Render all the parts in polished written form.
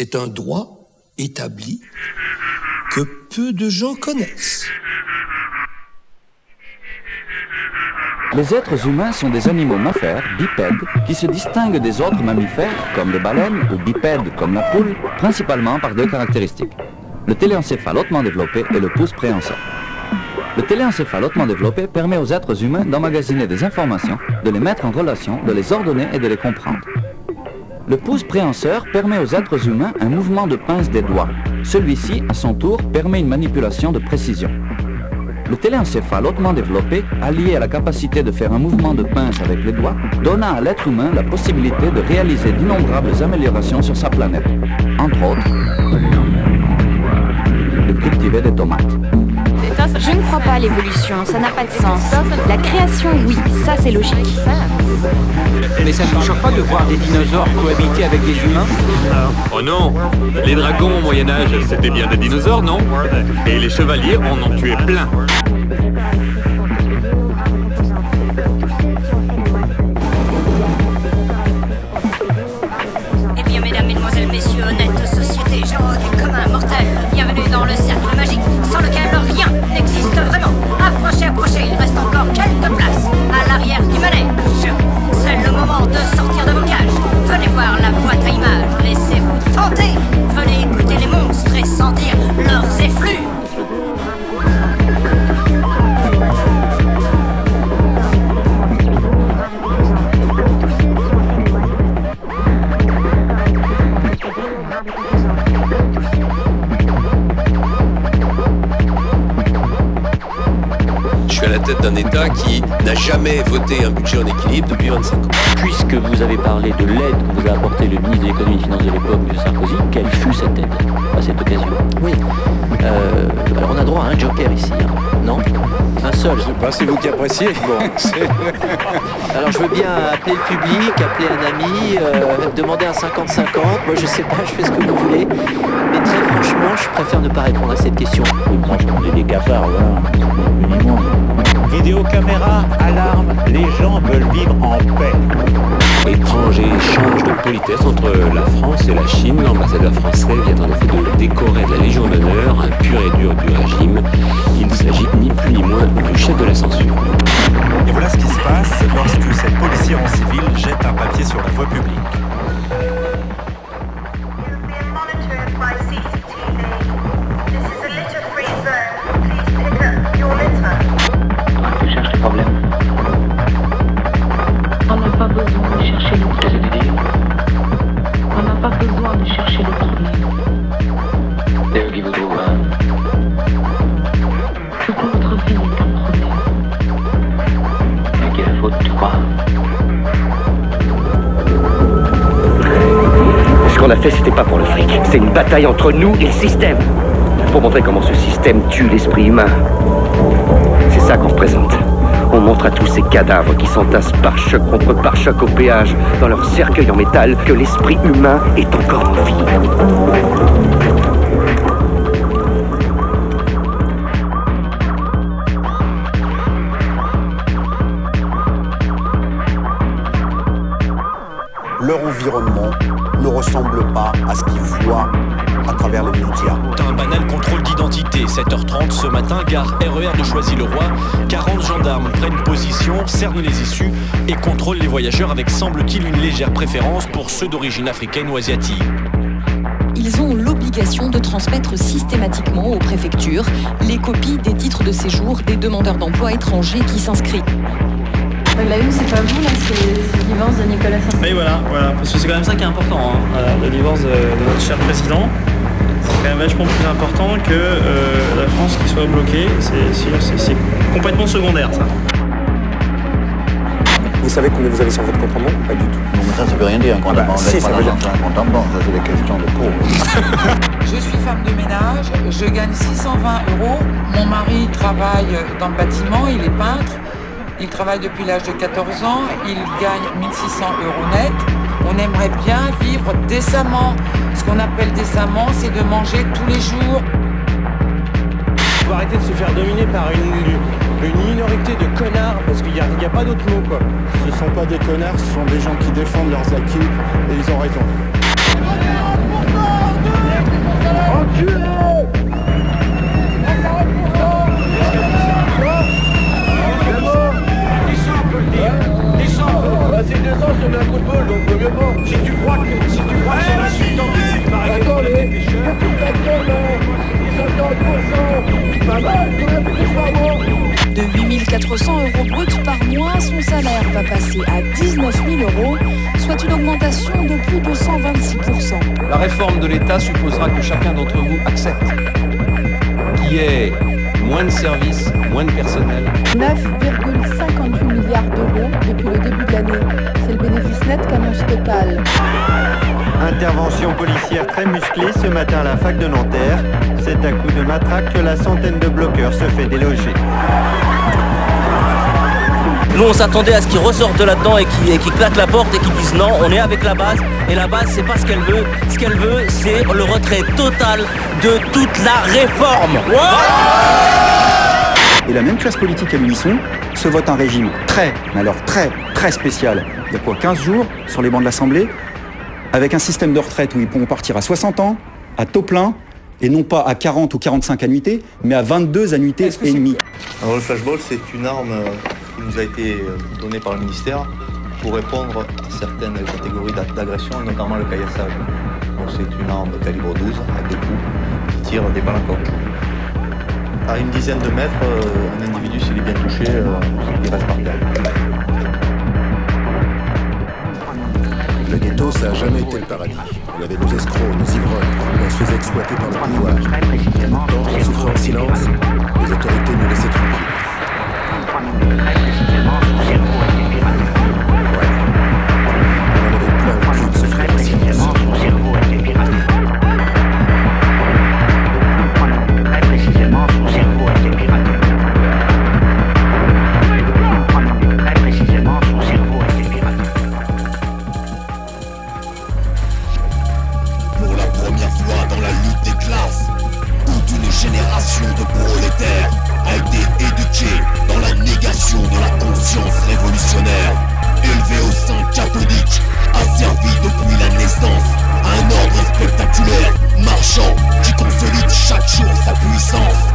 C'est un droit établi que peu de gens connaissent. Les êtres humains sont des animaux mammifères, bipèdes, qui se distinguent des autres mammifères, comme les baleines, ou bipèdes, comme la poule, principalement par deux caractéristiques. Le téléencéphale hautement développé et le pouce préhenseur. Le téléencéphale hautement développé permet aux êtres humains d'emmagasiner des informations, de les mettre en relation, de les ordonner et de les comprendre. Le pouce préhenseur permet aux êtres humains un mouvement de pince des doigts. Celui-ci, à son tour, permet une manipulation de précision. Le téléencéphale hautement développé, allié à la capacité de faire un mouvement de pince avec les doigts, donna à l'être humain la possibilité de réaliser d'innombrables améliorations sur sa planète. Entre autres, de cultiver des tomates. Je ne crois pas à l'évolution, ça n'a pas de sens. La création, oui, ça c'est logique. Mais ça ne vous choque pas de voir des dinosaures cohabiter avec des humains? Oh non! Les dragons au Moyen-Âge, c'était bien des dinosaures, non? Et les chevaliers en ont tué plein. Eh bien, mesdames, mesdemoiselles, messieurs, honnêtes sociétés, gens du commun mortel, bienvenue dans le cercle magique, sans lequel rien n'existe vraiment. Approchez, approchez, il reste encore quelques places à l'arrière du manège. C'est le moment de sortir de vos cages. Venez voir la boîte à images, laissez-vous tenter. Venez écouter les monstres et sentir leurs effluves. Je suis à la tête d'un État qui n'a jamais voté un budget en équilibre depuis 25 ans. Puisque vous avez parlé de l'aide que vous a apporté le ministre de l'économie et des finances de l'époque, M. Sarkozy, quelle fut cette aide à cette occasion? Oui. Alors on a droit à un joker ici, hein. Non? Un seul. Je sais pas, c'est vous qui appréciez. Bon, alors je veux bien appeler le public, appeler un ami, demander un 50-50. Moi je sais pas, je fais ce que vous voulez. Mais très franchement, je préfère ne pas répondre à cette question. Oui, franchement, on est des cafards, voilà. Vidéo, caméra, alarme, les gens veulent vivre en paix. Étrange échange de politesse entre la France et la Chine. L'ambassadeur français vient en effet de décorer de la Légion d'honneur un pur et dur du régime. Il s'agit ni plus ni moins du chef de la censure. Et voilà ce qui se passe lorsque cette policière en civil jette un papier sur la voie publique. Tu cherches des problèmes. On n'a pas besoin de chercher le problème. On n'a pas besoin de chercher le problème. C'est eux qui vous trouvent, hein? Toute notre vie est un problème. À qui est la faute, tu crois? Ce qu'on a fait, c'était pas pour le fric. C'est une bataille entre nous et le système. Pour montrer comment ce système tue l'esprit humain. C'est ça qu'on représente. On montre à tous ces cadavres qui s'entassent par choc contre par choc au péage dans leur cercueil en métal que l'esprit humain est encore en vie. Leur environnement ne ressemble pas à ce qu'ils voient à travers les médias. Un banal contrôle d'identité, 7h30 ce matin, gare RER de Choisy-le-Roi. 40 gendarmes prennent position, cernent les issues et contrôlent les voyageurs avec, semble-t-il, une légère préférence pour ceux d'origine africaine ou asiatique. Ils ont l'obligation de transmettre systématiquement aux préfectures les copies des titres de séjour des demandeurs d'emploi étrangers qui s'inscrivent. La une, c'est pas vous, là, c'est le divorce de Nicolas Sarkozy. Mais voilà, parce que c'est quand même ça qui est important, hein. Le divorce de notre cher président. C'est quand même vachement plus important que la France qui soit bloquée. C'est complètement secondaire, ça. Vous savez combien vous avez sur votre compte en banque? Pas du tout. Non, mais ça veut rien dire. Un compte en banque, si, ça veut dire. Un compte en banque, ça c'est des questions de pauvres. Je suis femme de ménage, je gagne 620 €. Mon mari travaille dans le bâtiment, il est peintre. Il travaille depuis l'âge de 14 ans, il gagne 1600 € net. On aimerait bien vivre décemment. Ce qu'on appelle décemment, c'est de manger tous les jours. Il faut arrêter de se faire dominer par une minorité de connards, parce qu'il n'y a pas d'autre mot, quoi. Ce ne sont pas des connards, ce sont des gens qui défendent leurs acquis et ils ont raison. 100 € bruts par mois, son salaire va passer à 19 000 €, soit une augmentation de plus de 126%. La réforme de l'État supposera que chacun d'entre vous accepte qu'il y ait moins de services, moins de personnel. 9,58 milliards d'euros depuis le début de l'année. C'est le bénéfice net qu'annonce Total. Intervention policière très musclée ce matin à la fac de Nanterre. C'est à coup de matraque que la centaine de bloqueurs se fait déloger. Nous on s'attendait à ce qu'ils ressortent de là-dedans et qu'ils claquent la porte et qu'ils disent non, on est avec la base. Et la base c'est pas ce qu'elle veut. Ce qu'elle veut c'est le retrait total de toute la réforme. Et la même classe politique à l'unisson se vote un régime très spécial. Il y a quoi, 15 jours sur les bancs de l'Assemblée, avec un système de retraite où ils pourront partir à 60 ans, à taux plein, et non pas à 40 ou 45 annuités, mais à 22 annuités et demie. Alors le flashball, c'est une arme qui nous a été donnée par le ministère pour répondre à certaines catégories d'agression, notamment le caillassage. Donc c'est une arme de calibre 12 avec des coups qui tirent des balles en coque. À une dizaine de mètres, un individu, s'il est bien touché, il reste par terre. Le ghetto, ça n'a jamais été le paradis. Il y avait nos escrocs, nos ivrognes, on se faisait exploiter par le pouvoir. Quand on souffrait en silence, les autorités nous laissaient tranquilles. On avait plein le cul de souffrir en silence. Génération de prolétaires a été éduquée dans la négation de la conscience révolutionnaire. Élevé au sein catholique, a servi depuis la naissance à un ordre spectaculaire, marchand, qui consolide chaque jour sa puissance.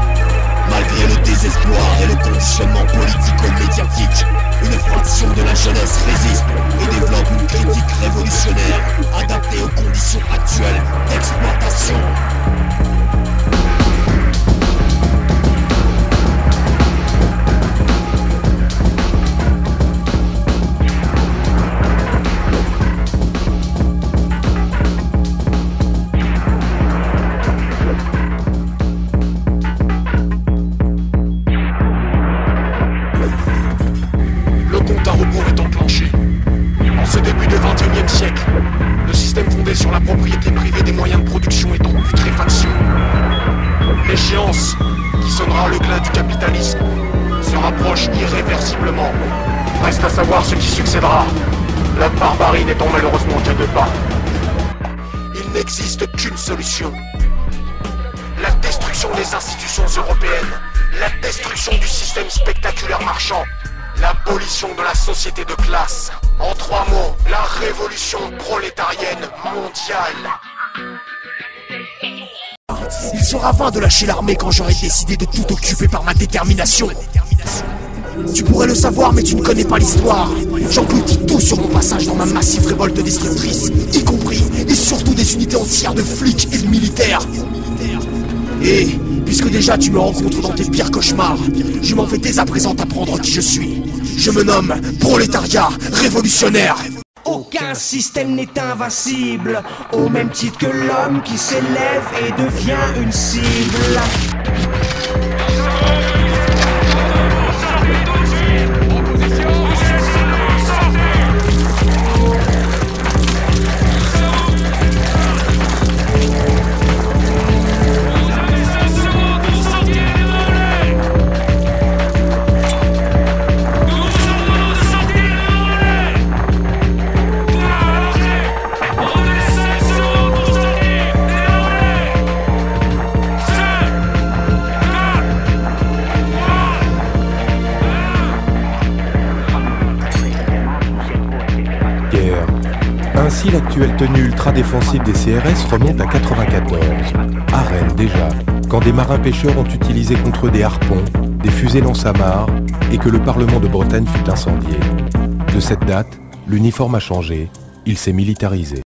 Malgré le désespoir et le conditionnement politico-médiatique, une fraction de la jeunesse résiste et développe une critique révolutionnaire adaptée aux conditions actuelles d'exploitation. Sur la propriété privée des moyens de production et donc putréfaction. L'échéance, qui sonnera le glas du capitalisme, se rapproche irréversiblement. Reste à savoir ce qui succédera. La barbarie n'étant malheureusement qu'à 2 pas. Il n'existe qu'une solution. La destruction des institutions européennes, la destruction du système spectaculaire marchand, l'abolition de la société de classe. En 3 mots, la révolution prolétarienne mondiale. Il sera vain de lâcher l'armée quand j'aurai décidé de tout occuper par ma détermination. Tu pourrais le savoir, mais tu ne connais pas l'histoire. J'engloutis tout sur mon passage dans ma massive révolte destructrice, y compris et surtout des unités entières de flics et de militaires. Et puisque déjà tu me rencontres dans tes pires cauchemars, je m'en vais dès à présent t'apprendre qui je suis. Je me nomme prolétariat révolutionnaire. Aucun système n'est invincible, au même titre que l'homme qui s'élève et devient une cible. Ainsi, l'actuelle tenue ultra-défensive des CRS remonte à 94. À Rennes déjà, quand des marins-pêcheurs ont utilisé contre eux des harpons, des fusées lance-amarres et que le Parlement de Bretagne fut incendié. De cette date, l'uniforme a changé, il s'est militarisé.